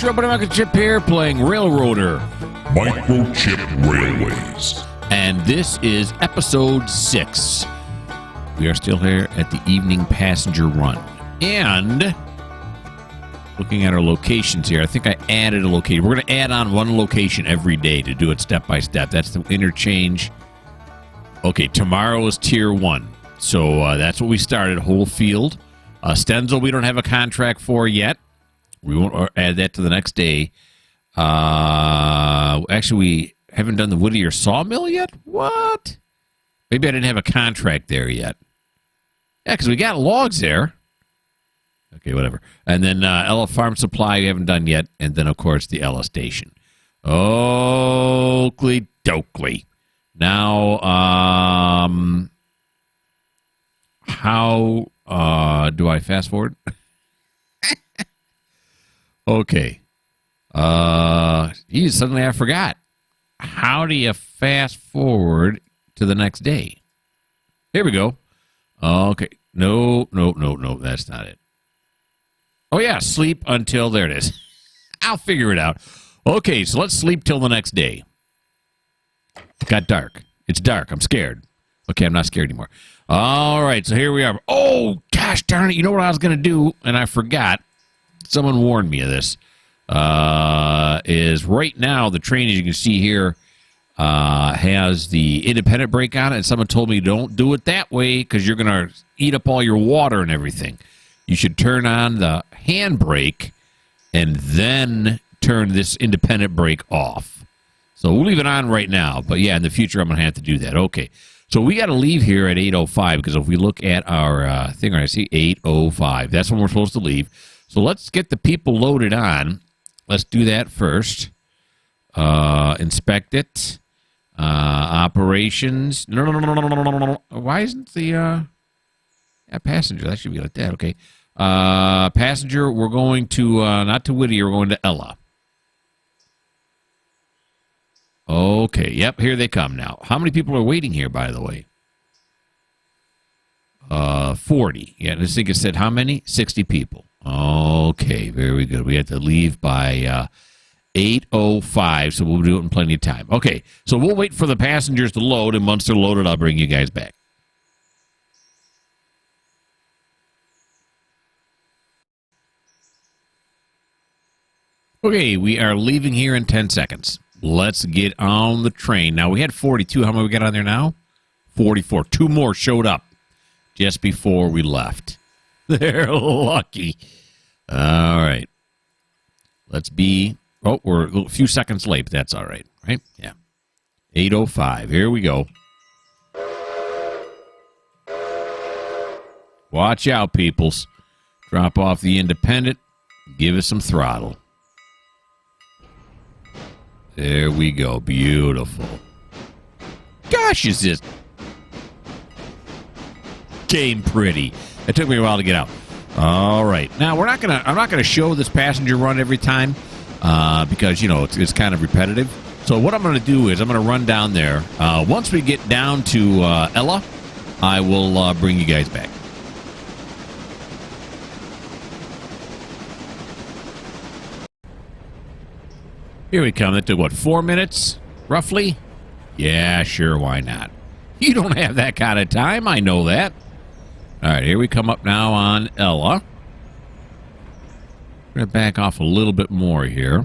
folks, your buddy Mikerowchip here playing Railroader. Mikerowchip Railways. And this is episode 6. We are still here at the evening passenger run. And looking at our locations here, I think I added a location. We're going to add on one location every day to do it step by step. That's the interchange. Okay, tomorrow is tier 1. So that's what we started, whole field. Stenzel, we don't have a contract for yet. We won't add that to the next day. Actually, we haven't done the Whittier sawmill yet? What? Maybe I didn't have a contract there yet. Yeah, because we got logs there. Okay, whatever. And then Ella Farm Supply we haven't done yet. And then, of course, the Ella Station. Oakley dokley. Now, how do I fast forward? Okay. Suddenly I forgot. How do you fast forward to the next day? Here we go. Okay. No, that's not it. Oh, yeah, sleep until, there it is. I'll figure it out. Okay, so let's sleep till the next day. It got dark. It's dark. I'm scared. Okay, I'm not scared anymore. All right, so here we are. Oh, gosh darn it. You know what I was going to do, and I forgot. Someone warned me of this. Is right now the train, as you can see here, has the independent brake on it, and someone told me don't do it that way because you're going to eat up all your water and everything. You should turn on the handbrake and then turn this independent brake off. So we'll leave it on right now, but yeah, in the future I'm going to have to do that. Okay, so we got to leave here at 8:05 because if we look at our thing, I see 8:05. That's when we're supposed to leave. So let's get the people loaded on. Let's do that first. Inspect it. Operations. No. Why isn't the passenger? That should be like that. Okay. Passenger, we're going to, not to Whittier, we're going to Ella. Okay. Yep, here they come now. How many people are waiting here, by the way? 40. Yeah, this thing said how many? 60 people. Okay, very good. We have to leave by 8:05, so we'll do it in plenty of time. Okay, so we'll wait for the passengers to load, and once they're loaded, I'll bring you guys back. Okay, we are leaving here in 10 seconds. Let's get on the train. Now, we had 42. How many we got on there now? 44. 2 more showed up just before we left. They're lucky. All right. Let's be... Oh, we're a few seconds late, but that's all right, right? Yeah. 8:05. Here we go. Watch out, peoples. Drop off the independent. Give us some throttle. There we go. Beautiful. Gosh, is this game pretty. It took me a while to get out. All right. Now, I'm not gonna show this passenger run every time because, you know, it's kind of repetitive. So what I'm going to do is I'm going to run down there. Once we get down to Ella, I will bring you guys back. Here we come. That took, what, 4 minutes, roughly? Yeah, sure, why not? You don't have that kind of time. I know that. All right, here we come up now on Ella. We're going to back off a little bit more here.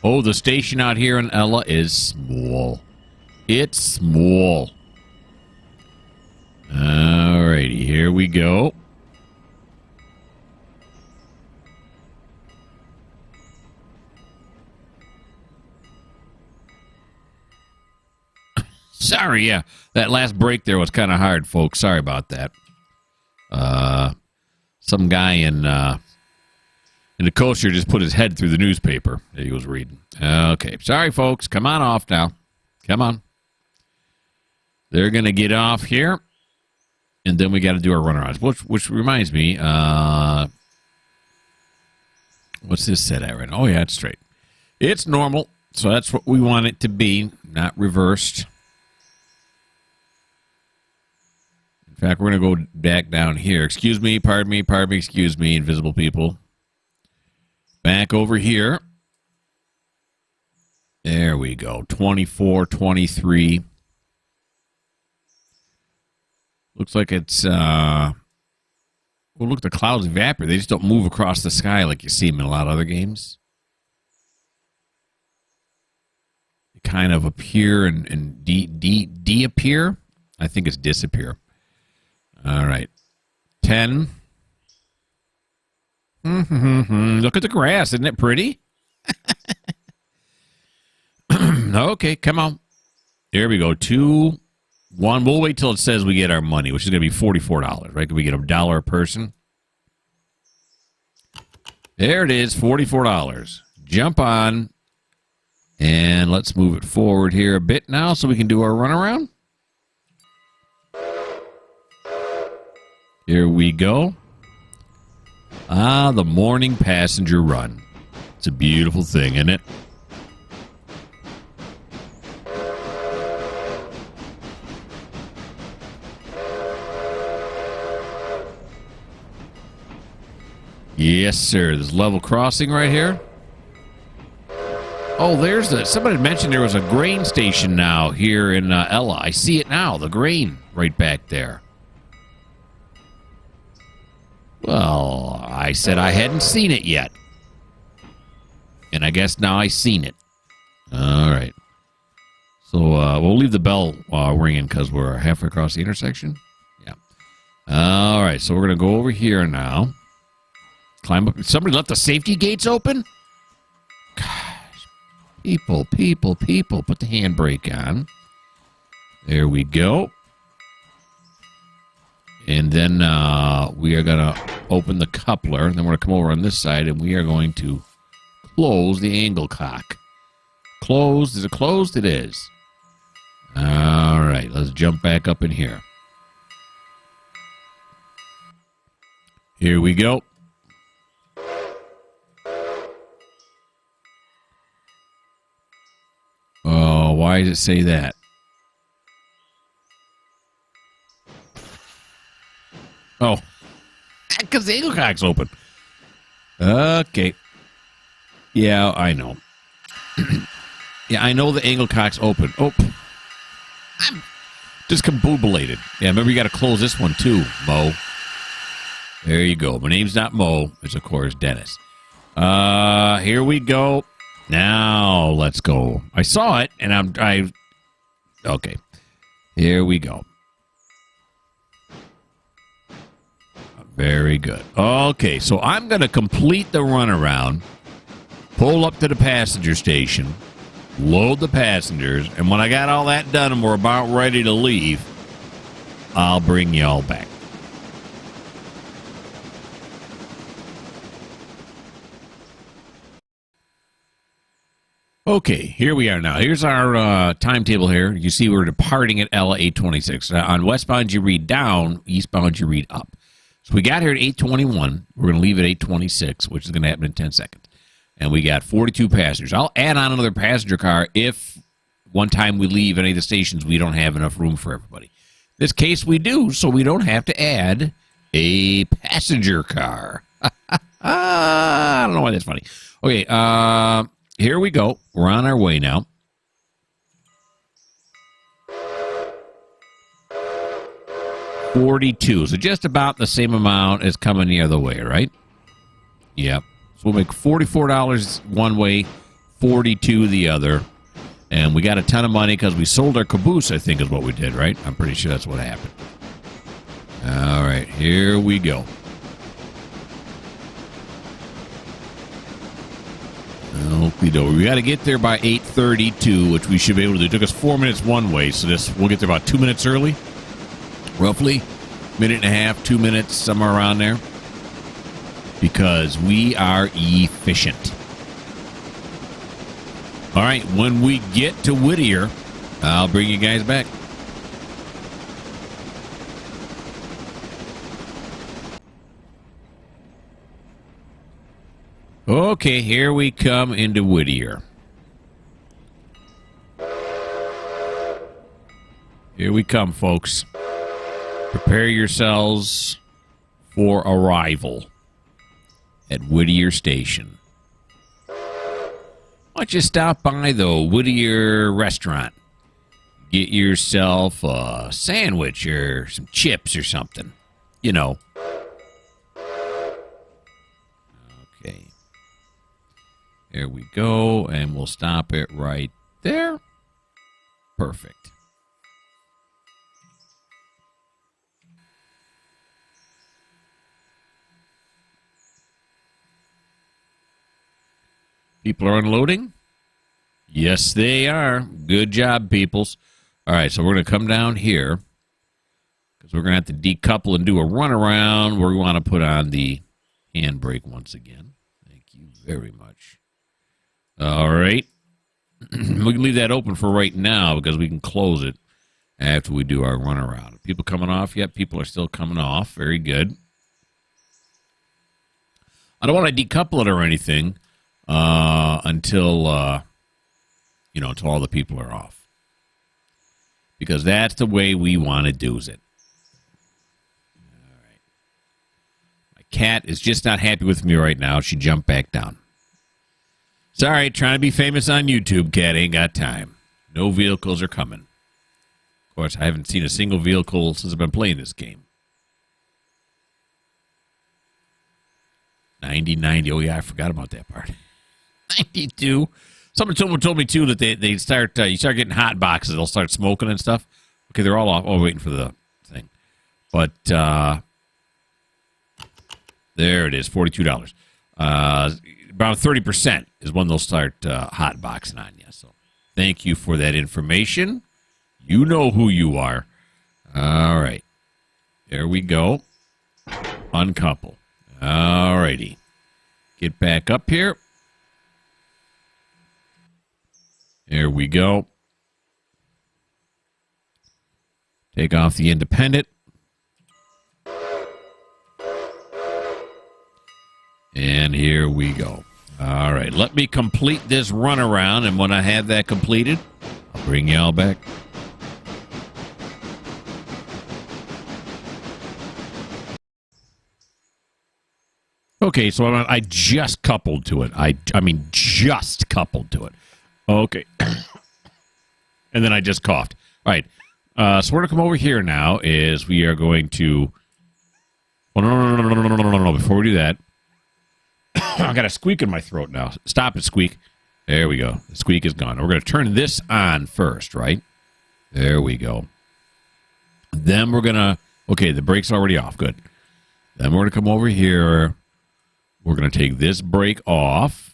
Oh, the station out here in Ella is small. It's small. All righty, here we go. Sorry, yeah. That last break there was kind of hard, folks. Sorry about that. Some guy in the coaster just put his head through the newspaper that he was reading. Okay. Sorry, folks. Come on off now. Come on. They're going to get off here. And then we got to do our runarounds. Which reminds me, what's this set at right now? Oh, yeah, it's straight. It's normal. So that's what we want it to be, not reversed. In fact, we're going to go back down here. Excuse me, pardon me, excuse me, invisible people. Back over here. There we go. 24, 23. Looks like it's, well, look, the clouds evaporate. They just don't move across the sky like you see them in a lot of other games. They kind of appear and de-appear. I think it's disappear. All right. 10. Look at the grass. Isn't it pretty? Okay, come on. There we go. 2, 1. We'll wait till it says we get our money, which is going to be $44, right? Can we get $1 a person? There it is, $44. Jump on. And let's move it forward here a bit now so we can do our runaround. Here we go. Ah, the morning passenger run. It's a beautiful thing, isn't it? Yes, sir. There's level crossing right here. Oh, there's the... Somebody mentioned there was a grain station now here in Ella. I see it now, the grain right back there. Well, I said I hadn't seen it yet. And I guess now I seen it. All right. So we'll leave the bell ringing because we're halfway across the intersection. Yeah. All right. So we're going to go over here now. Climb up. Somebody left the safety gates open? Gosh. People. Put the handbrake on. There we go. And then we are going to open the coupler. And then we're going to come over on this side, and we are going to close the angle cock. Closed. Is it closed? It is. All right. Let's jump back up in here. Here we go. Oh, why does it say that? Oh, because the angle cock's open. Okay. Yeah, I know. Yeah, I know the angle cock's open. Oh, I'm discombobulated. Yeah, remember you got to close this one too, Mo. There you go. My name's not Mo. It's, of course, Dennis. Here we go. Now, let's go. I saw it, and okay. Here we go. Very good. Okay, so I'm going to complete the runaround, pull up to the passenger station, load the passengers, and when I got all that done and we're about ready to leave, I'll bring you all back. Okay, here we are now. Here's our timetable here. You see we're departing at Ella 8:26. On westbound, you read down. Eastbound, you read up. So we got here at 8:21. We're going to leave at 8:26, which is going to happen in 10 seconds. And we got 42 passengers. I'll add on another passenger car if one time we leave any of the stations we don't have enough room for everybody. In this case, we do, so we don't have to add a passenger car. I don't know why that's funny. Okay, here we go. We're on our way now. $42. So just about the same amount as coming the other way, right? Yep. So we'll make $44 one way, $42 the other. And we got a ton of money because we sold our caboose, I think is what we did, right? I'm pretty sure that's what happened. All right, here we go. We got to get there by 8:32, which we should be able to do. It took us 4 minutes one way, so we'll get there about 2 minutes early, roughly. Minute and a half, 2 minutes, somewhere around there, because we are efficient. All right, when we get to Whittier, I'll bring you guys back. Okay, here we come into Whittier. Here we come, folks. Prepare yourselves for arrival at Whittier Station. Why don't you stop by the Whittier restaurant? Get yourself a sandwich or some chips or something. You know. Okay. There we go, and we'll stop it right there. Perfect. People are unloading? Yes, they are. Good job, peoples. All right, so we're going to come down here because we're going to have to decouple and do a runaround where we want to put on the handbrake once again. Thank you very much. All right. We can leave that open for right now because we can close it after we do our runaround. People coming off yet? People are still coming off. Very good. I don't want to decouple it or anything until all the people are off. Because that's the way we want to do it. All right. My cat is just not happy with me right now. She jumped back down. Sorry, trying to be famous on YouTube, cat. Ain't got time. No vehicles are coming. Of course, I haven't seen a single vehicle since I've been playing this game. 90. Oh, yeah, I forgot about that part. 92. Someone told me, too, that they start, you start getting hot boxes. They'll start smoking and stuff. Okay, they're all off. Oh, waiting for the thing. But there it is, $42. About 30% is when they'll start hot boxing on you. So thank you for that information. You know who you are. All right. There we go. Uncouple. All righty. Get back up here. There we go. Take off the independent. And here we go. All right, let me complete this runaround, and when I have that completed, I'll bring y'all back. Okay, so I just coupled to it. I mean, just coupled to it. Okay. And then I just coughed. All right. So we're going to come over here now is we are going to... Oh, no. Before we do that, I got a squeak in my throat now. Stop it, squeak. There we go. The squeak is gone. We're going to turn this on first, right? There we go. Then we're going to... Okay, the brake's already off. Good. Then we're going to come over here. We're going to take this brake off.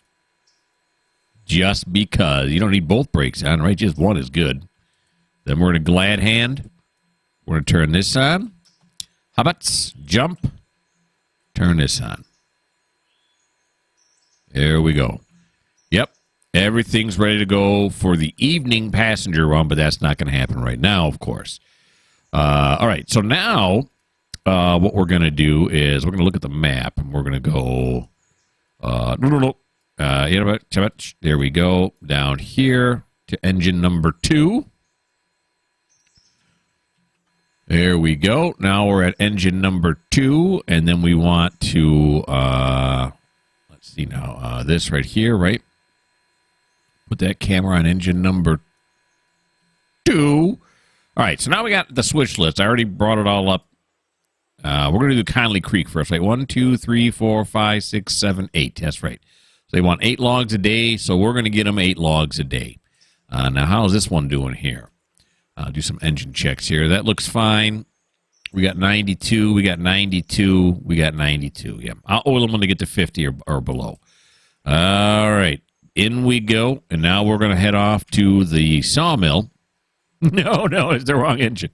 Just because. You don't need both brakes on, right? Just one is good. Then we're going to glad hand. We're going to turn this on. How about jump? Turn this on. There we go. Yep. Everything's ready to go for the evening passenger run, but that's not going to happen right now, of course. All right. So now what we're going to do is we're going to look at the map, and we're going to go... there we go. Down here to engine number 2. There we go. Now we're at engine number 2, and then we want to, let's see now, this right here, right? Put that camera on engine number 2. All right, so now we got the switch list. I already brought it all up. We're going to do Connelly Creek first, right? 1, 2, 3, 4, 5, 6, 7, 8. That's right. So they want 8 logs a day, so we're going to get them 8 logs a day. Now, how's this one doing here? I'll do some engine checks here. That looks fine. We got 92. We got 92. We got 92. Yeah, I'll oil them when they get to 50 or below. All right. In we go. And now we're going to head off to the sawmill. No, it's the wrong engine.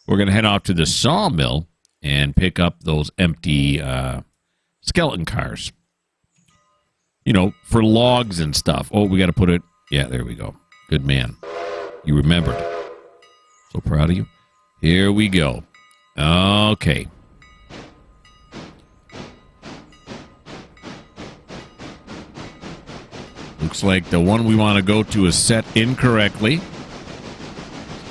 We're going to head off to the sawmill and pick up those empty skeleton cars. You know, for logs and stuff. Oh, we got to put it. Yeah, there we go. Good man. You remembered. So proud of you. Here we go. Okay. Looks like the one we want to go to is set incorrectly.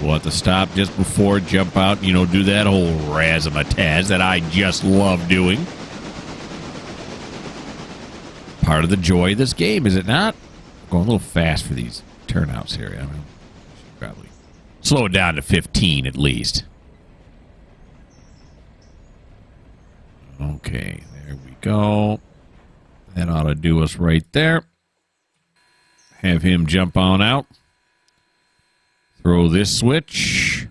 We'll have to stop just before, jump out, do that whole razzmatazz that I just love doing. Part of the joy of this game, is it not? I'm going a little fast for these turnouts here. I mean, probably slow it down to 15 at least. Okay, there we go. That ought to do us right there. Have him jump on out. Throw this switch.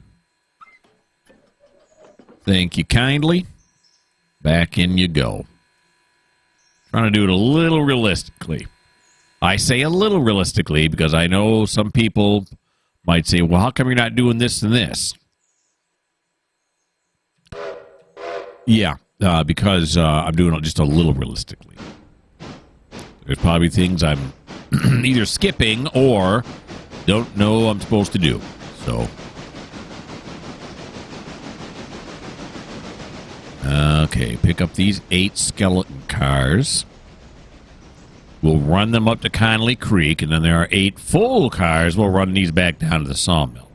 Thank you kindly. Back in you go. Trying to do it a little realistically. I say a little realistically because I know some people might say, well, how come you're not doing this and this? Yeah, because I'm doing it just a little realistically. There's probably things I'm either skipping or don't know I'm supposed to do. So, okay, pick up these 8 skeleton cars. We'll run them up to Connelly Creek, and then there are 8 full cars. We'll run these back down to the sawmill.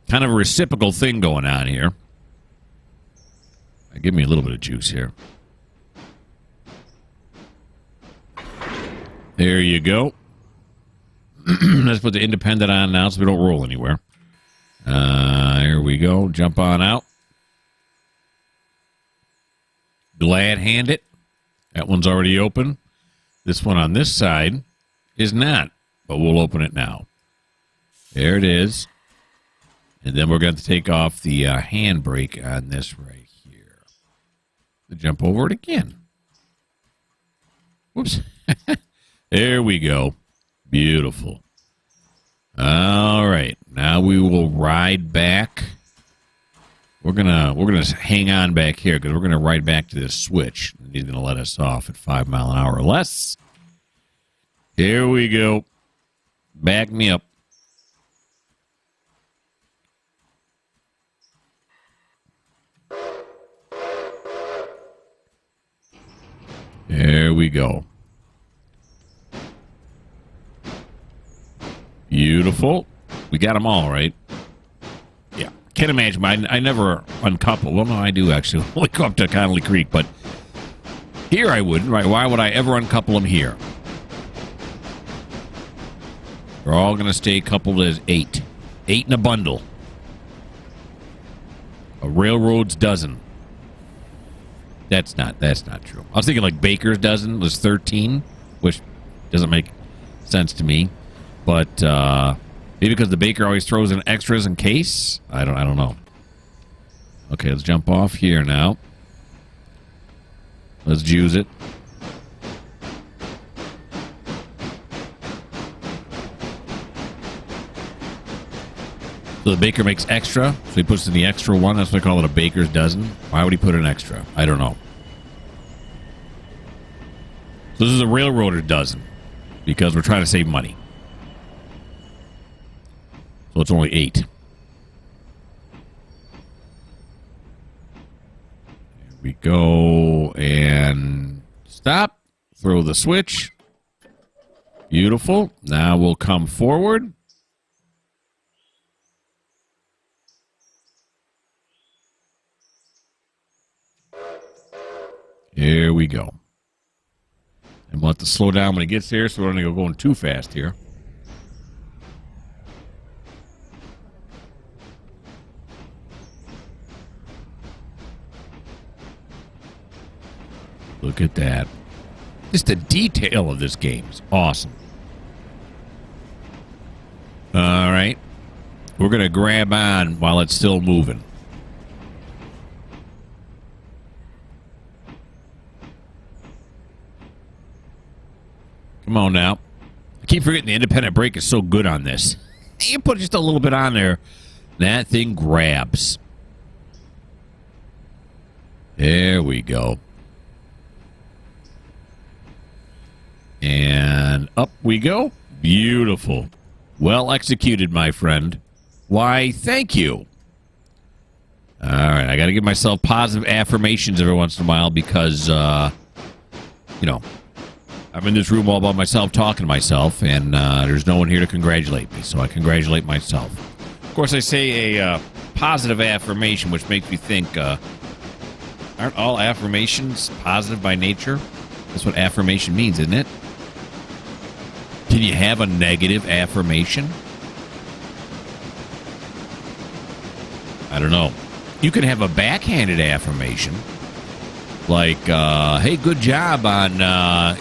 Kind of a reciprocal thing going on here. Give me a little bit of juice here. There you go. Let's put the independent on now so we don't roll anywhere. Here we go. Jump on out. Glad hand it. That one's already open. This one on this side is not, but we'll open it now. There it is. And then we're going to take off the handbrake on this right here. To jump over it again. Whoops. There we go. Beautiful. All right. Now we will ride back. We're gonna hang on back here because we're gonna ride back to this switch. He's gonna let us off at 5 miles an hour or less. Here we go. Back me up. There we go. Beautiful. We got them all, right? Yeah. Can't imagine. I never uncouple. Well, no, I do actually. Only go up to Connelly Creek, but here I wouldn't, right? Why would I ever uncouple them here? They're all going to stay coupled as 8. 8 in a bundle. A railroad's dozen. That's not true. I was thinking like Baker's dozen was 13, which doesn't make sense to me. But maybe because the baker always throws in extras in case. I don't know. Okay, let's jump off here now. Let's juice it. So the baker makes extra, so he puts in the extra one. That's why I call it a baker's dozen. Why would he put an extra? I don't know. So this is a railroader dozen because we're trying to save money. So it's only 8. There we go. And stop. Throw the switch. Beautiful. Now we'll come forward. Here we go. And we'll have to slow down when it gets here so we're not going too fast here. Look at that. Just the detail of this game is awesome. All right. We're going to grab on while it's still moving. Come on now. I keep forgetting the independent brake is so good on this. You put just a little bit on there, that thing grabs. There we go. And up we go. Beautiful. Well executed, my friend. Why, thank you. All right, I got to give myself positive affirmations every once in a while because, I'm in this room all by myself talking to myself, and there's no one here to congratulate me, so I congratulate myself. Of course, I say a positive affirmation, which makes me think, aren't all affirmations positive by nature? That's what affirmation means, isn't it? Can you have a negative affirmation? I don't know. You can have a backhanded affirmation. Like, hey, good job on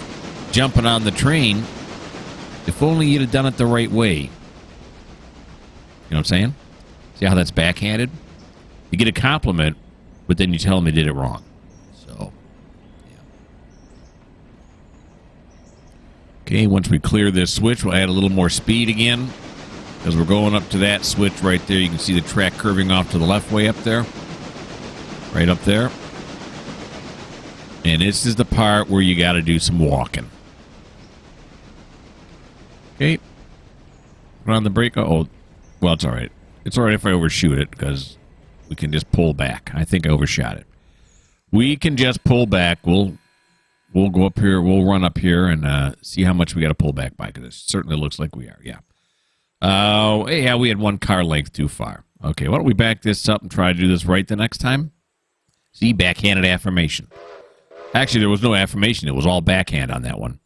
jumping on the train. If only you'd have done it the right way. You know what I'm saying? See how that's backhanded? You get a compliment, but then you tell them you did it wrong. So, yeah. Okay, once we clear this switch, we'll add a little more speed again. Because we're going up to that switch right there. You can see the track curving off to the left way up there. Right up there. And this is the part where you got to do some walking. Okay. Put on the brake. Oh, well, it's all right. It's all right if I overshoot it because we can just pull back. I think I overshot it. We can just pull back. We'll go up here. We'll run up here and see how much we got to pull back by because it certainly looks like we are. Yeah. Yeah, we had one car length too far. Okay, why don't we back this up and try to do this right the next time? See, backhanded affirmation. Actually, there was no affirmation. It was all backhand on that one.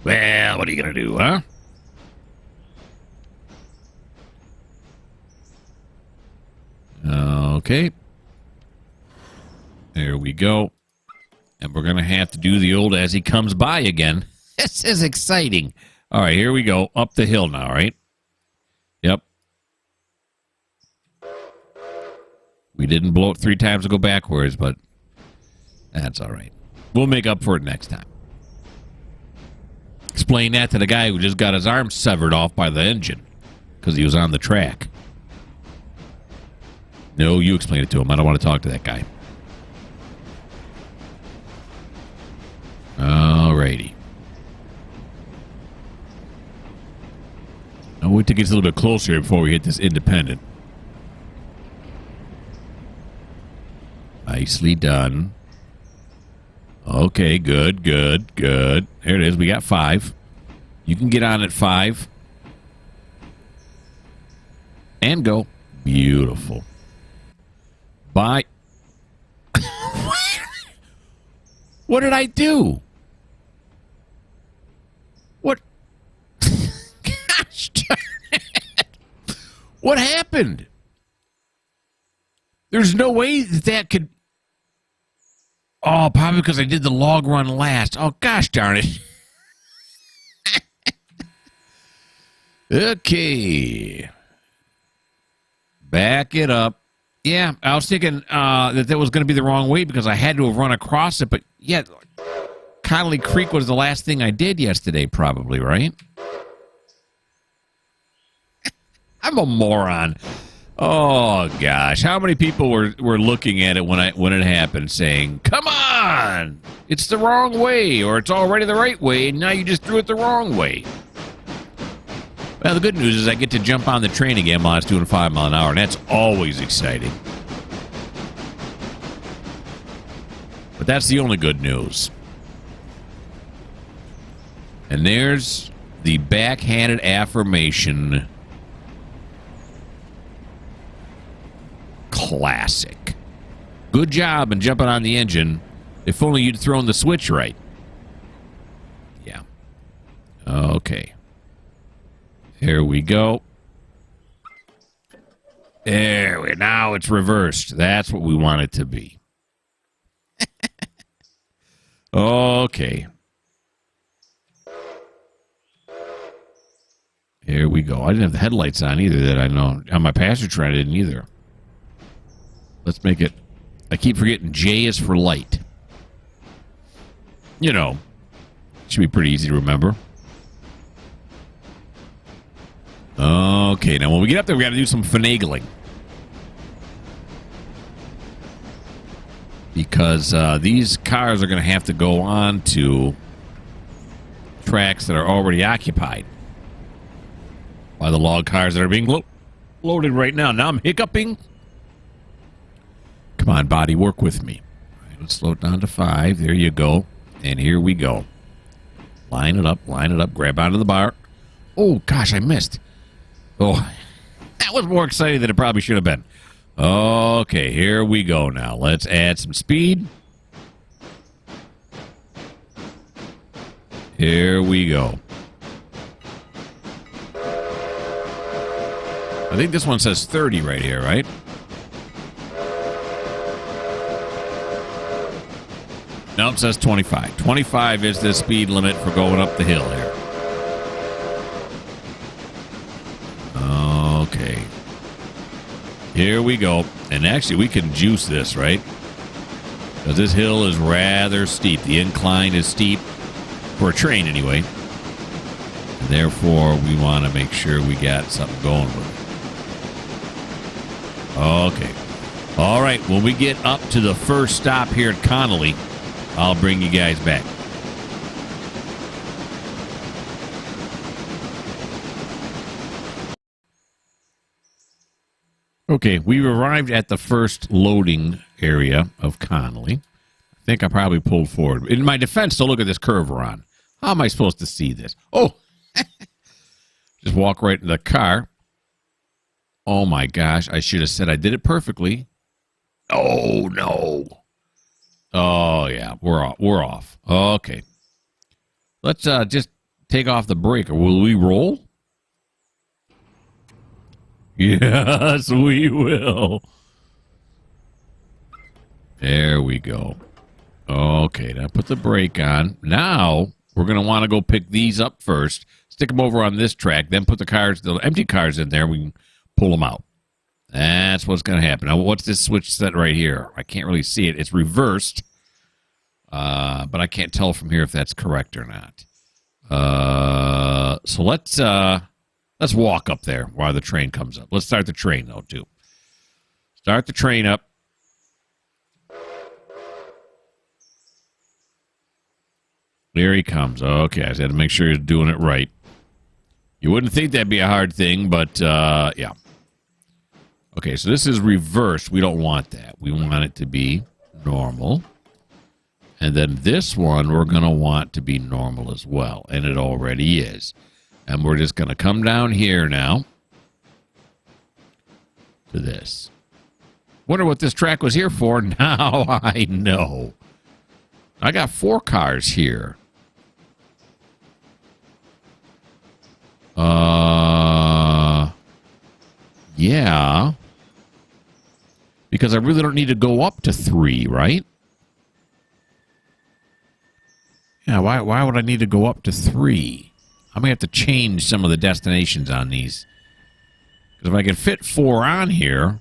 Well, what are you going to do, huh? Okay. There we go. And we're going to have to do the old as he comes by again. This is exciting. All right, here we go. Up the hill now, right? Yep. We didn't blow it 3 times to go backwards, but that's all right. We'll make up for it next time. Explain that to the guy who just got his arm severed off by the engine because he was on the track. No, you explain it to him. I don't want to talk to that guy. All righty. I'll wait till it gets a little bit closer before we hit this independent. Nicely done. Okay, good. There it is. We got 5. You can get on at 5. And go. Beautiful. Bye. What did I do? What? Gosh darn it. What happened? There's no way that could... Oh, probably because I did the log run last. Oh, gosh darn it. Okay. Back it up. Yeah, I was thinking that was going to be the wrong way because I had to have run across it. But, yeah, Connelly Creek was the last thing I did yesterday, probably, right? I'm a moron. Oh, gosh. How many people were looking at it when it happened saying, come on, it's the wrong way, or it's already the right way, and now you just threw it the wrong way. Well, the good news is I get to jump on the train again while it's doing 5 miles an hour, and that's always exciting. But that's the only good news. And there's the backhanded affirmation. Classic. Good job in jumping on the engine. If only you'd thrown the switch right. Yeah. Okay. Here we go. Now it's reversed. That's what we want it to be. Okay. Here we go. I didn't have the headlights on either that I know. On my passenger train, I didn't either. Let's make it... I keep forgetting J is for light. You know. Should be pretty easy to remember. Okay, now when we get up there, we got to do some finagling. Because these cars are going to have to go on to tracks that are already occupied by the log cars that are being loaded right now. Now I'm hiccuping. Come on, body, work with me. Right. Let's slow it down to 5. There you go. And here we go. Line it up, grab onto the bar. Oh, gosh, I missed. Oh, that was more exciting than it probably should have been. Okay, here we go now. Let's add some speed. Here we go. I think this one says 30 right here, right? No, it says 25. 25 is the speed limit for going up the hill here. Okay. Here we go. And actually, we can juice this, right? Because this hill is rather steep. The incline is steep. For a train, anyway. And therefore, we want to make sure we got something going with it. Okay. All right. When we get up to the first stop here at Connelly, I'll bring you guys back. Okay. We've arrived at the first loading area of Connelly. I think I probably pulled forward. In my defense, to look at this curve we're on. How am I supposed to see this? Oh, just walk right in the car. Oh, my gosh. I should have said I did it perfectly. Oh, no. Oh, yeah. We're off. We're off. Okay. Let's just take off the brake. Will we roll? Yes, we will. There we go. Okay, now put the brake on. Now, we're going to want to go pick these up first, stick them over on this track, then put the empty cars in there. We can pull them out. That's what's going to happen. Now, what's this switch set right here? I can't really see it. It's reversed, but I can't tell from here if that's correct or not. So let's walk up there while the train comes up. Let's start the train, though, too. Start the train up. There he comes. Okay, I just had to make sure you're doing it right. You wouldn't think that'd be a hard thing, but yeah. Okay, so this is reversed. We don't want that. We want it to be normal. And then this one we're going to want to be normal as well, and it already is. And we're just going to come down here now to this. Wonder what this track was here for. Now I know. I got 4 cars here. Yeah. Because I really don't need to go up to 3, right? Yeah, why would I need to go up to 3? I'm going to have to change some of the destinations on these. Because if I can fit 4 on here,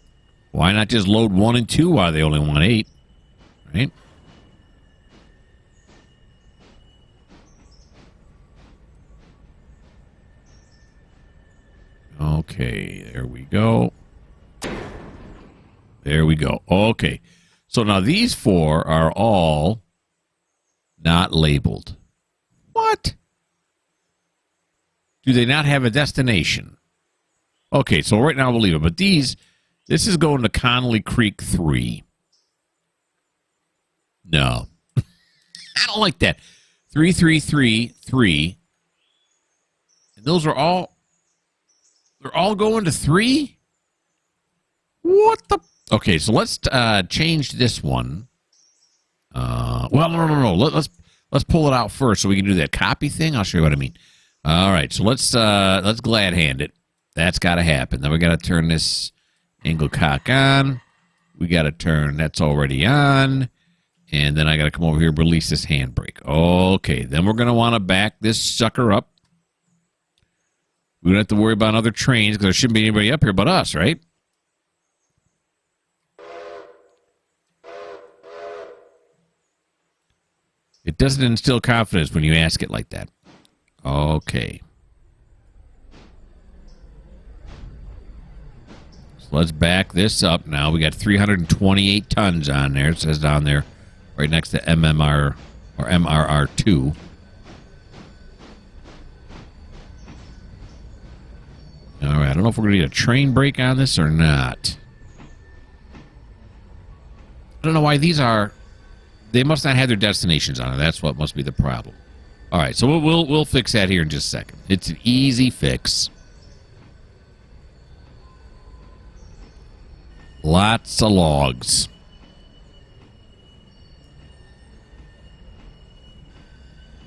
why not just load 1 and 2 while they only want 8? Right? Okay, there we go. There we go. Okay. So now these 4 are all not labeled. What? Do they not have a destination? Okay, so right now we'll leave it. But this is going to Connelly Creek 3. No. I don't like that. 333. And those are all... They're all going to 3? What the... Okay, so let's change this one. Well, no. Let's pull it out first so we can do that copy thing. I'll show you what I mean. All right, so let's glad hand it. That's got to happen. Then we got to turn this angle cock on. We got to turn that's already on. And then I got to come over here and release this handbrake. Okay, then we're going to want to back this sucker up. We don't have to worry about other trains because there shouldn't be anybody up here but us, right? It doesn't instill confidence when you ask it like that. Okay. So let's back this up now. We got 328 tons on there. It says down there right next to MMR or MRR2. All right, I don't know if we're going to need a train brake on this or not. I don't know why these are They must not have their destinations on it. That's what must be the problem. All right, so we'll fix that here in just a second. It's an easy fix. Lots of logs.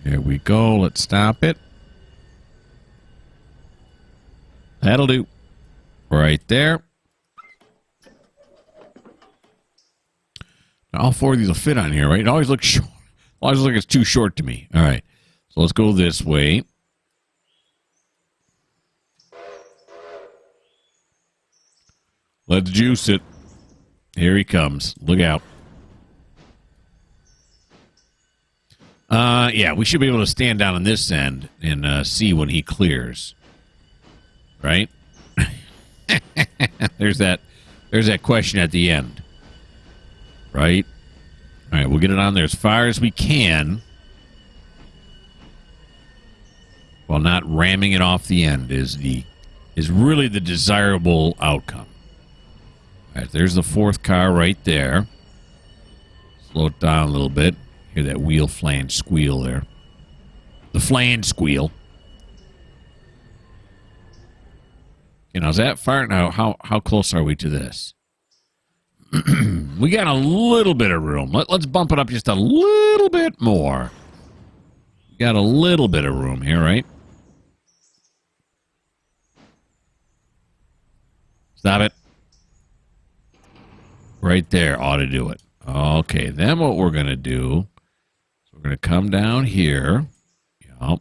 There we go. Let's stop it. That'll do. Right there. Now, all four of these will fit on here, right? It always looks short. Always looks like it's too short to me. All right. So let's go this way. Let's juice it. Here he comes. Look out. Yeah, we should be able to stand down on this end and see when he clears. Right? There's that question at the end. Right? All right, we'll get it on there as far as we can while not ramming it off the end is really the desirable outcome. All right, there's the fourth car right there. Slow it down a little bit. Hear that wheel flange squeal there. The flange squeal. You know, is that far now? How close are we to this? We got a little bit of room. Let's bump it up just a little bit more. Got a little bit of room here, right? Stop it. Right there ought to do it. Okay, then what we're going to do is we're going to come down here. Yep.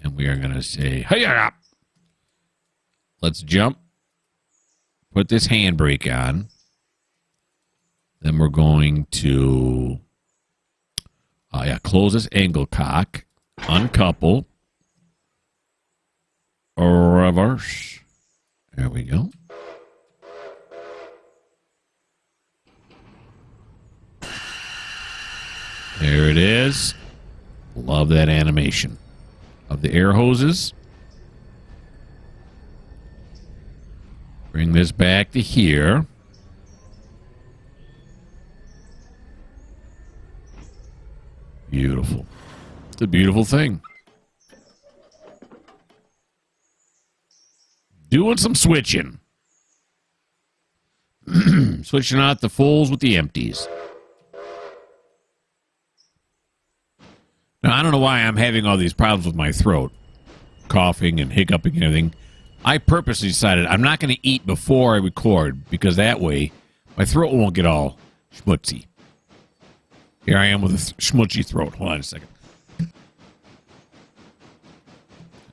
And we are going to say, hey, let's jump. Put this handbrake on. Then we're going to close this angle cock. Uncouple. Reverse. There we go. There it is. Love that animation of the air hoses. Bring this back to here. Beautiful. It's a beautiful thing. Doing some switching. Switching out the fulls with the empties. Now, I don't know why I'm having all these problems with my throat. Coughing and hiccuping and everything. I purposely decided I'm not going to eat before I record because that way my throat won't get all schmutzy. Here I am with a schmutzy throat. Hold on a second.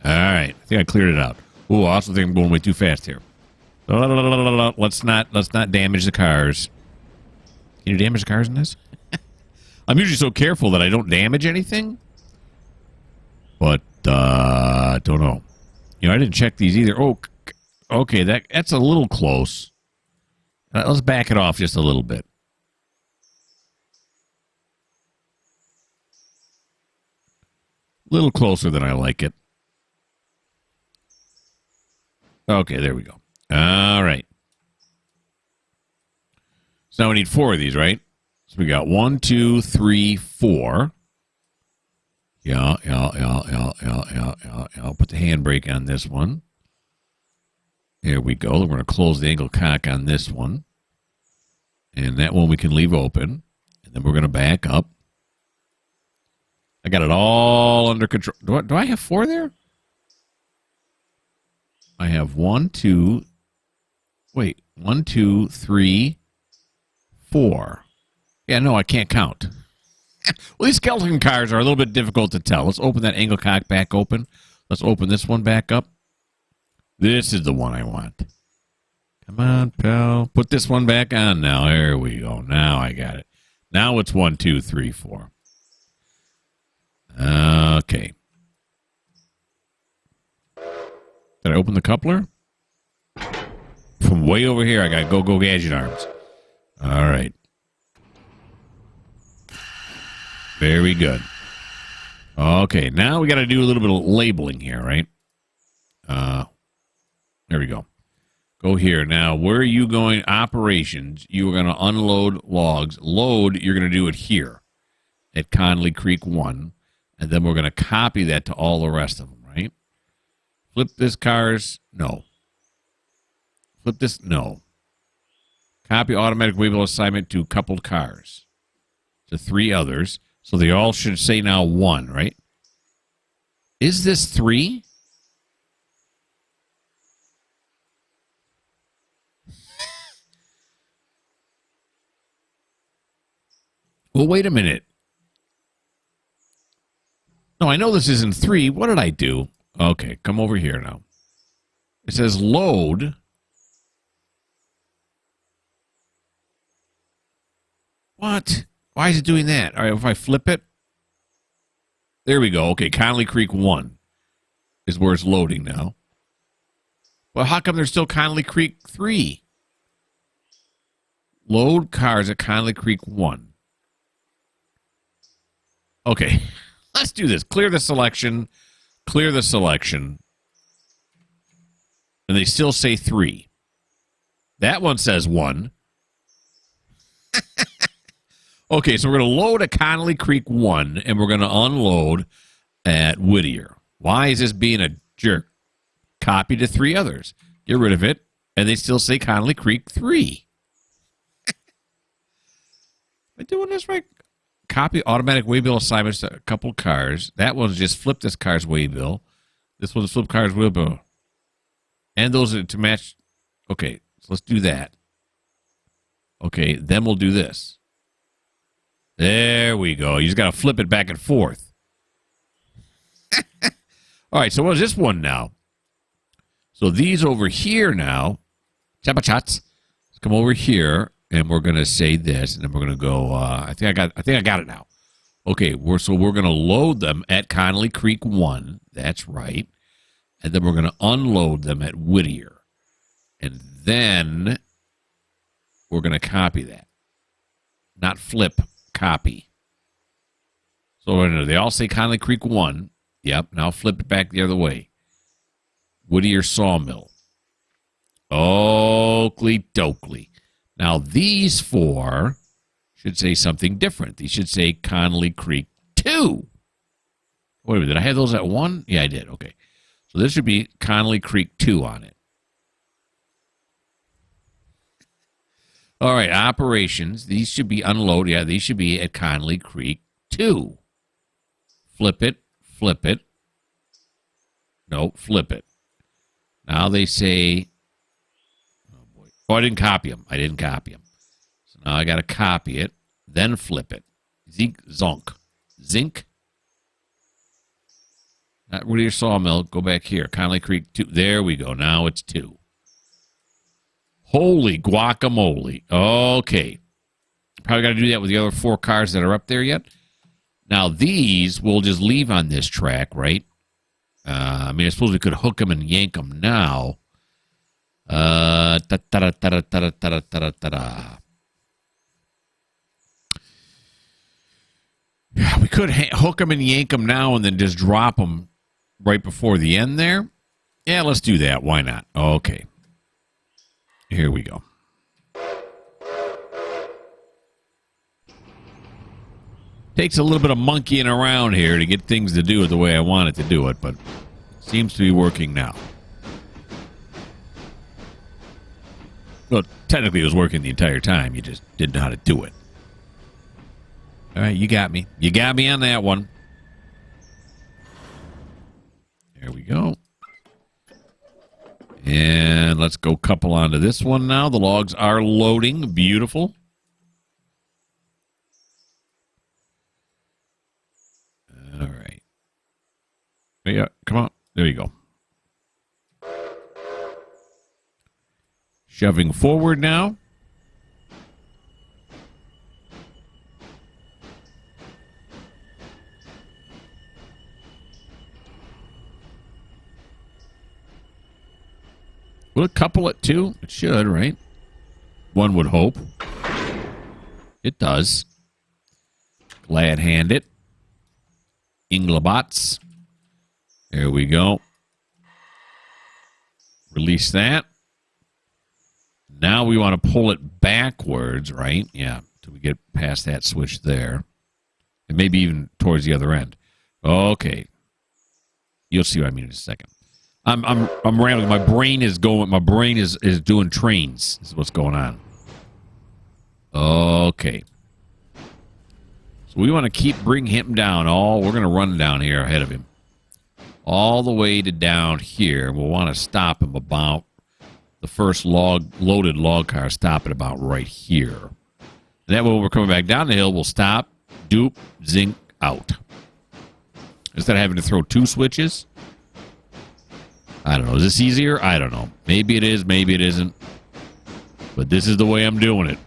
All right. I think I cleared it out. Ooh, I also think I'm going way too fast here. Let's not damage the cars. Can you damage the cars in this? I'm usually so careful that I don't damage anything. But, don't know. You know, I didn't check these either. Oh, okay, that's a little close. Let's back it off just a little bit. A little closer than I like it. Okay, there we go. All right. So now we need 4 of these, right? So we got 1, 2, 3, 4. Yeah. I'll put the handbrake on this one. There we go. We're going to close the angle cock on this one. And that one we can leave open. And then we're going to back up. I got it all under control. Do I have 4 there? I have 1, 2. Wait, 1, 2, 3, 4. Yeah, no, I can't count. Well, these skeleton cars are a little bit difficult to tell. Let's open that angle cock back open. Let's open this one back up. This is the one I want. Come on, pal. Put this one back on now. There we go. Now I got it. Now it's 1, 2, 3, 4. Okay. Did I open the coupler? From way over here, I got go gadget arms. All right. Very good. Okay, now we got to do a little bit of labeling here, right? There we go. Go here. Now, where are you going? Operations. You are going to unload logs. Load, you're going to do it here. at Connelly Creek 1, and then we're going to copy that to all the rest of them, right? Flip this cars, no. Flip this, no. Copy automatic waybill assignment to coupled cars. To 3 others. So they all should say now 1, right? Is this 3? Well, wait a minute. No, I know this isn't 3. What did I do? Okay, come over here now. It says load. What? Why is it doing that? All right, if I flip it. There we go. Okay, Connelly Creek 1 is where it's loading now. Well, how come there's still Connelly Creek 3? Load cars at Connelly Creek 1. Okay, let's do this. Clear the selection. Clear the selection. And they still say 3. That one says 1. Okay, so we're going to load at Connelly Creek 1, and we're going to unload at Whittier. Why is this being a jerk? Copy to 3 others. Get rid of it, and they still say Connelly Creek 3. Am I doing this right? Copy automatic waybill assignments to a couple cars. That one's just flip this car's waybill. This one's flip car's waybill. And those are to match. Okay, so let's do that. Okay, then we'll do this. There we go. You just got to flip it back and forth. All right, so what is this one now? So these over here now, chats, come over here, and we're going to say this, and then we're going to go. I think I got it now. Okay, we're going to load them at Connelly Creek 1. That's right, and then we're going to unload them at Whittier, and then we're going to copy that, not flip. Copy. So they all say Connelly Creek 1. Yep. Now flip it back the other way. Whittier Sawmill. Oakley dokley. Now these 4 should say something different. These should say Connelly Creek 2. Wait a minute. Did I have those at 1? Yeah, I did. Okay. So this should be Connelly Creek 2 on it. All right, operations. These should be unloaded. Yeah, these should be at Connelly Creek 2. Flip it, flip it. No, flip it. Now they say, oh boy. Oh, I didn't copy them. So now I got to copy it, then flip it. Zonk. Zinc. Not Whittier Sawmill. Go back here. Connelly Creek 2. There we go. Now it's 2. Holy guacamole. Okay. Probably got to do that with the other 4 cars that are up there yet. Now, these we'll just leave on this track, right? I suppose we could hook them and yank them now. Yeah, we could hook them and yank them now and then just drop them right before the end there. Yeah, let's do that. Why not? Okay. Here we go. Takes a little bit of monkeying around here to get things to do it the way I want it to do it, but seems to be working now. Well, technically it was working the entire time. You just didn't know how to do it. All right, you got me. You got me on that one. There we go. And let's go couple onto this one now. The logs are loading. Beautiful. All right. Yeah, come on. There you go. Shoving forward now. Will it couple it too? It should, right? One would hope. It does. Glad hand it. Inglabots. There we go. Release that. Now we want to pull it backwards, right? Yeah, till we get past that switch there. And maybe even towards the other end. Okay. You'll see what I mean in a second. I'm rambling. My brain is going. My brain is doing trains. This is what's going on. Okay. So we want to bring him down. We're going to run down here ahead of him. All the way to down here. We'll want to stop him about the first loaded log car. Stop it about right here. That way, when we're coming back down the hill, we'll stop, dupe, zinc, out. Instead of having to throw 2 switches. I don't know. Is this easier? I don't know. Maybe it is. Maybe it isn't. But this is the way I'm doing it.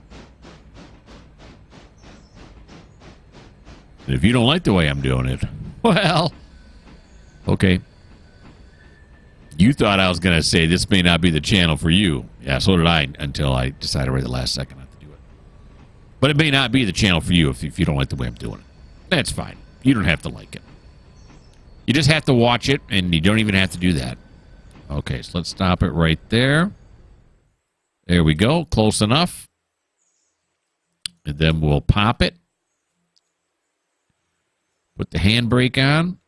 And if you don't like the way I'm doing it, well, okay. You thought I was going to say this may not be the channel for you. Yeah, so did I until I decided right the last second not to do it. But it may not be the channel for you if you don't like the way I'm doing it. That's fine. You don't have to like it. You just have to watch it, and you don't even have to do that. Okay, so let's stop it right there. There we go. Close enough. And then we'll pop it. Put the handbrake on.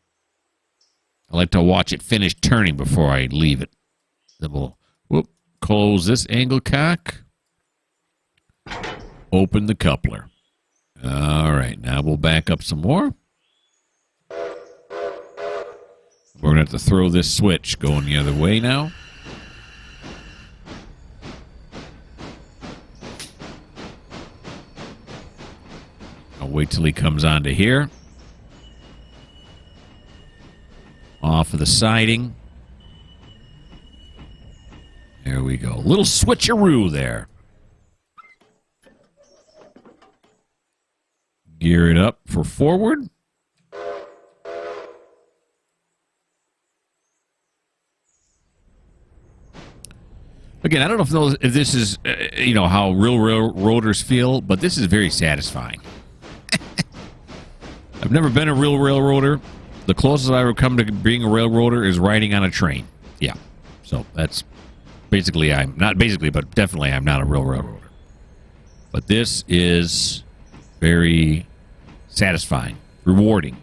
I like to watch it finish turning before I leave it. Then we'll close this angle cock. Open the coupler. All right, now we'll back up some more. We're going to have to throw this switch going the other way now. I'll wait till he comes onto here. Off of the siding. There we go. Little switcheroo there. Gear it up for forward. Again, I don't know if this is, how real railroaders feel, but this is very satisfying. I've never been a real railroader. The closest I ever come to being a railroader is riding on a train. Yeah. So that's basically, but definitely I'm not a real railroader. But this is very satisfying, rewarding.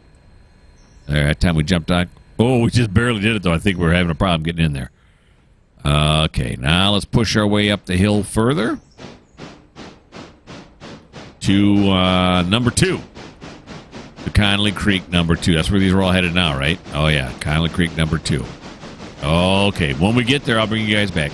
That time we jumped on. Oh, we just barely did it, though. I think we're having a problem getting in there. Okay, now let's push our way up the hill further to number 2. The Connelly Creek number 2. That's where these are all headed now, right? Oh, yeah, Connelly Creek number 2. Okay, when we get there, I'll bring you guys back.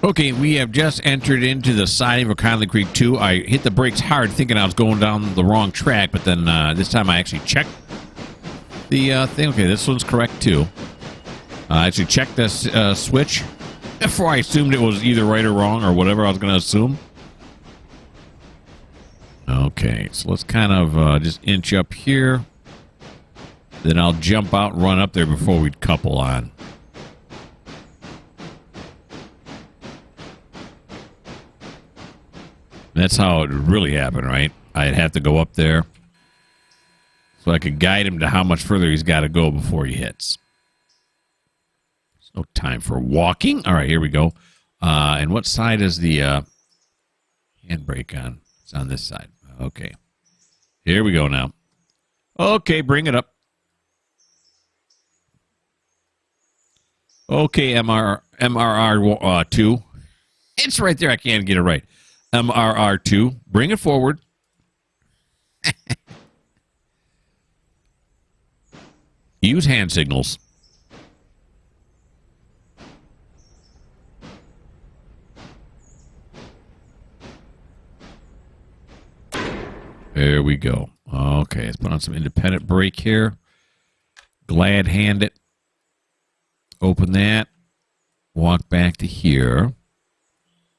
Okay, we have just entered into the siding for Connelly Creek 2. I hit the brakes hard thinking I was going down the wrong track, but then this time I actually checked the thing. Okay, this one's correct, too. I actually checked this switch before I assumed it was either right or wrong or whatever I was going to assume. Okay, so let's kind of just inch up here. Then I'll jump out and run up there before we couple on. That's how it would really happen, right? I'd have to go up there so I could guide him to how much further he's got to go before he hits. There's no time for walking. All right, here we go. And what side is the handbrake on? It's on this side. Okay. Here we go now. Okay, bring it up. Okay, MRR2. It's right there. I can't get it right. MRR2. Bring it forward. Use hand signals. There we go. Okay, let's put on some independent brake here. Glad hand it. Open that. Walk back to here.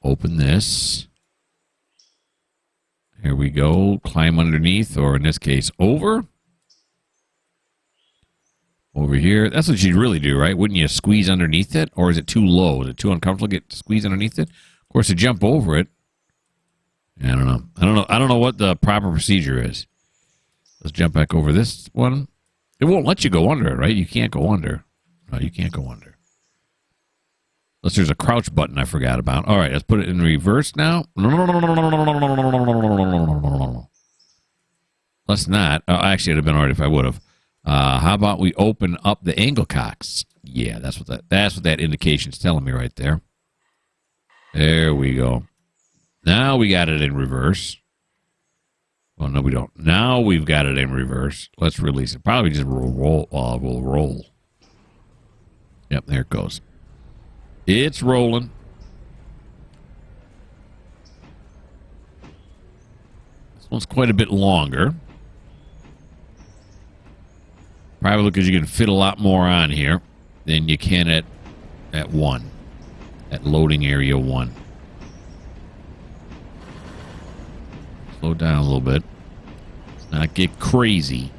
Open this. Here we go. Climb underneath, or in this case, over. Over here. That's what you'd really do, right? Wouldn't you squeeze underneath it? Or is it too low? Is it too uncomfortable to get squeezed underneath it? Of course, to jump over it. I don't know. I don't know what the proper procedure is. Let's jump back over this one. It won't let you go under it, right? You can't go under. No, you can't go under. Unless there's a crouch button I forgot about. All right, let's put it in reverse now. Let's not. Oh, actually, it'd have been all right if I would have. How about we open up the angle cocks? Yeah, that's what that indication's telling me right there. There we go. Now we got it in reverse. Well, no, we don't. Now we've got it in reverse. Let's release it. Probably just roll. We'll roll. Yep, there it goes. It's rolling. This one's quite a bit longer. Probably because you can fit a lot more on here than you can at 1. At loading area 1. Slow down a little bit. Let's not get crazy.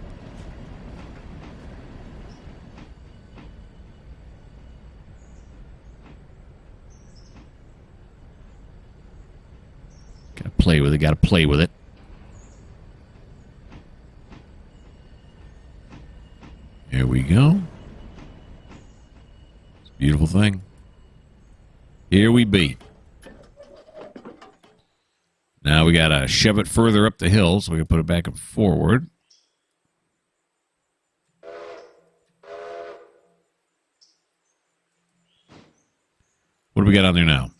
Gotta play with it. Here we go. It's a beautiful thing. Here we be. Now we got to shove it further up the hill so we can put it back and forward. What do we got on there now?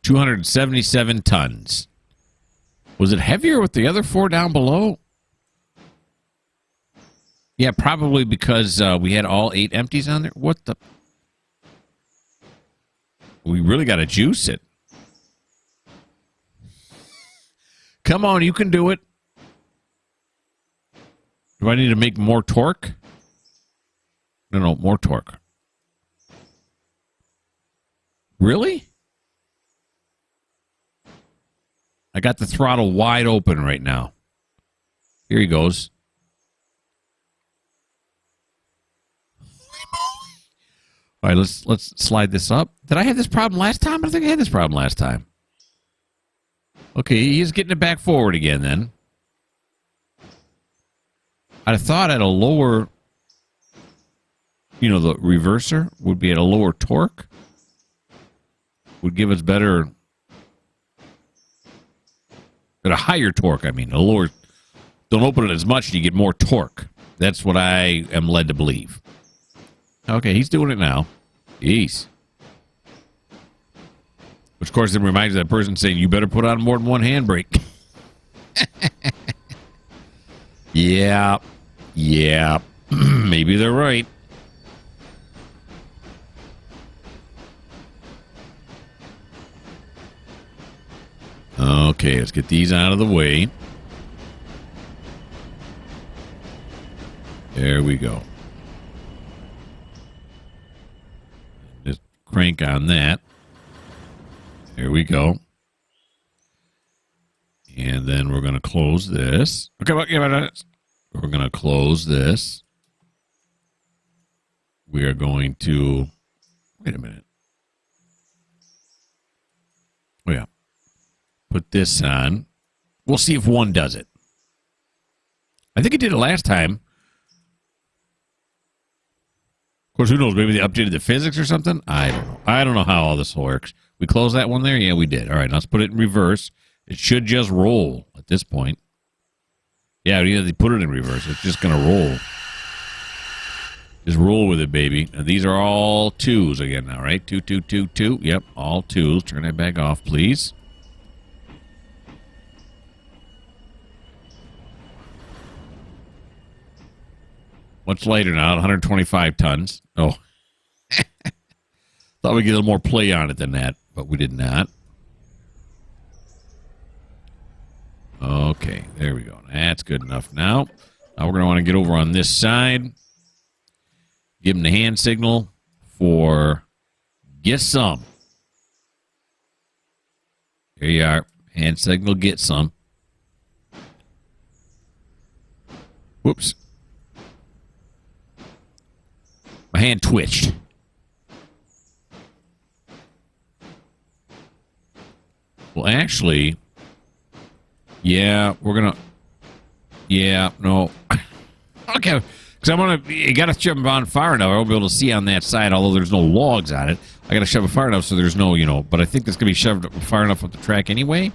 277 tons. Was it heavier with the other 4 down below? Yeah, probably because we had all 8 empties on there. What the... We really got to juice it. Come on, you can do it. Do I need to make more torque? No, more torque. Really? I got the throttle wide open right now. Here he goes. All right, let's slide this up. Did I have this problem last time? I don't think I had this problem last time. Okay, he's getting it back forward again then. I thought at a lower, the reverser would be at a lower torque. Would give us better, at a higher torque, a lower, don't open it as much and you get more torque. That's what I am led to believe. Okay, he's doing it now. Jeez. Which, of course, then reminds that person saying, you better put on more than one handbrake. Yeah. Maybe they're right. Okay, let's get these out of the way. There we go. Just crank on that. There we go. And then we're going to close this. Okay, we're going to close this. We are going to... Wait a minute. Oh, yeah. Put this on. We'll see if one does it. I think it did it last time. Of course, who knows? Maybe they updated the physics or something? I don't know. I don't know how all this works. We closed that one there? Yeah, we did. All right, let's put it in reverse. It should just roll at this point. Yeah, they put it in reverse. It's just going to roll. Just roll with it, baby. And these are all 2s again now, right? 2, 2, 2, 2. Yep, all 2s. Turn that back off, please. What's lighter now? 125 tons. Oh. Thought we'd get a little more play on it than that, but we did not. Okay, there we go. That's good enough now. Now we're going to want to get over on this side. Give him the hand signal for get some. There you are. Hand signal, get some. Whoops. My hand twitched. Well, actually, yeah, we're going to... Yeah, no. Okay, because I'm going to... You got to jump on fire now. I won't be able to see on that side, although there's no logs on it. I got to shove it far enough so there's no, but I think that's going to be shoved far enough up the track anyway.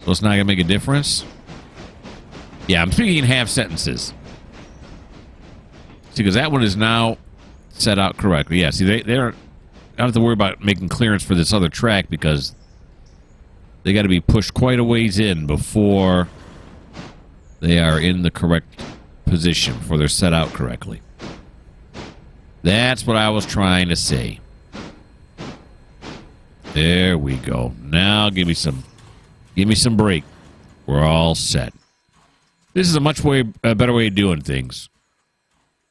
So it's not going to make a difference. Yeah, I'm speaking in half sentences. See, because that one is now set out correctly. Yeah, see, they don't have to worry about making clearance for this other track because they got to be pushed quite a ways in before they are in the correct position, before they're set out correctly. That's what I was trying to say. There we go. Now give me some brake. We're all set. This is a much better way of doing things.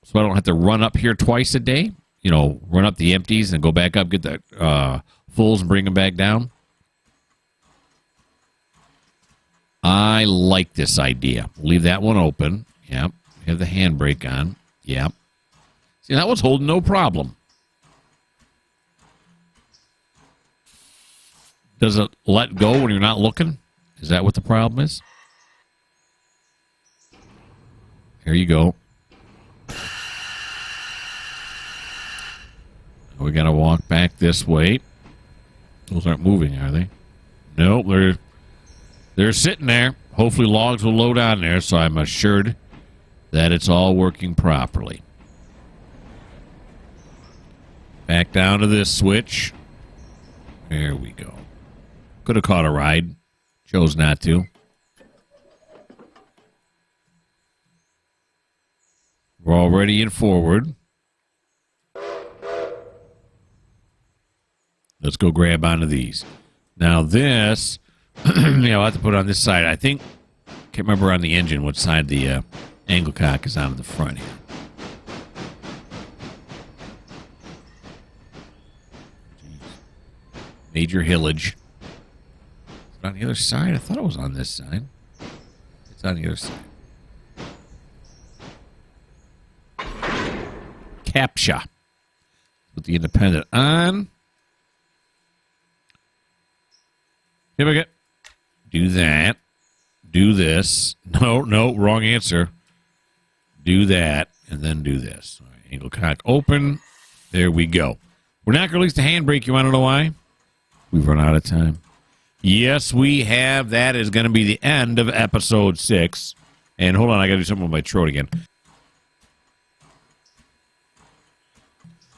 So I don't have to run up here twice a day. Run up the empties and go back up, get the fulls and bring them back down. I like this idea. Leave that one open. Yep. Have the handbrake on. Yep. See, that one's holding no problem. Does it let go when you're not looking? Is that what the problem is? Here you go. We got to walk back this way. Those aren't moving, are they? Nope, they're sitting there. Hopefully logs will load on there, so I'm assured that it's all working properly. Back down to this switch. There we go. Could have caught a ride. Chose not to. We're all ready and forward. Let's go grab onto these. Now this, I'll have to put it on this side. I think, can't remember on the engine what side the angle cock is on the front here. Jeez. Major hillage. Is it on the other side? I thought it was on this side. It's on the other side. Captcha. Put the independent on. Here we go. Do that. Do this. No, wrong answer. Do that, and then do this. All right, angle cock open. There we go. We're not going to release the handbrake. You want to know why? We've run out of time. Yes, we have. That is going to be the end of episode 6. And hold on, I got to do something with my throat again.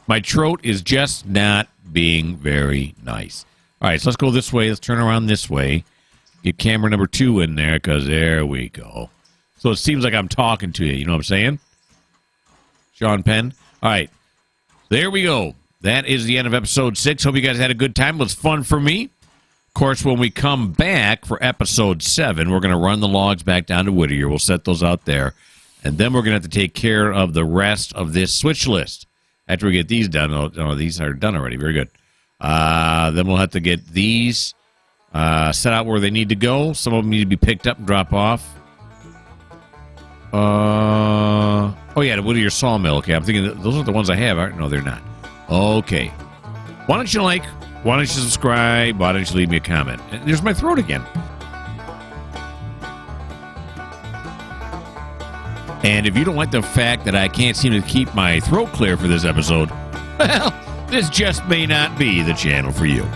My throat is just not being very nice. All right, so let's go this way. Let's turn around this way. Get camera number 2 in there, because there we go. So it seems like I'm talking to you. You know what I'm saying? Sean Penn. All right, there we go. That is the end of episode 6. Hope you guys had a good time. It was fun for me. Of course, when we come back for episode 7, we're going to run the logs back down to Whittier. We'll set those out there. And then we're going to have to take care of the rest of this switch list. After we get these done, these are done already. Very good. Then we'll have to get these set out where they need to go. Some of them need to be picked up and drop off. Oh, yeah, the Whittier Sawmill. Okay, I'm thinking those are the ones I have. Aren't? No, they're not. Okay. Why don't you like? Why don't you subscribe? Why don't you leave me a comment? And there's my throat again. And if you don't like the fact that I can't seem to keep my throat clear for this episode, well, this just may not be the channel for you.